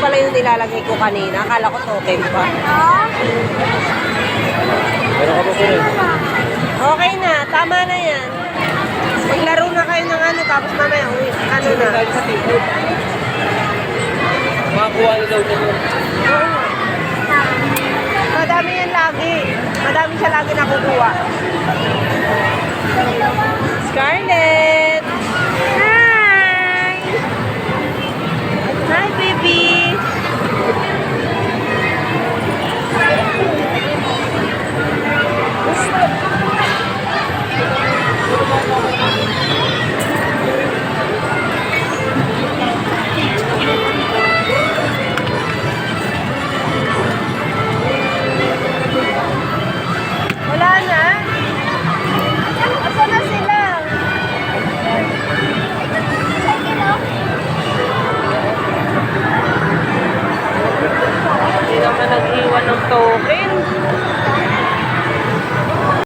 pala yung nilalagay ko kanina. Akala ko token pa. Meron ka ba po rin? Okay na, tama na yan. Maglaro na kayo ng ano, tapos mamaya uwi. Ano na? Makakuha na daw ito. Oo. Madami yan lagi. Madami siya lagi nakukuha. Scarlett! Hi! Hi, baby! Wala na? Asa na sila? Hindi naman nag-iwan ng token.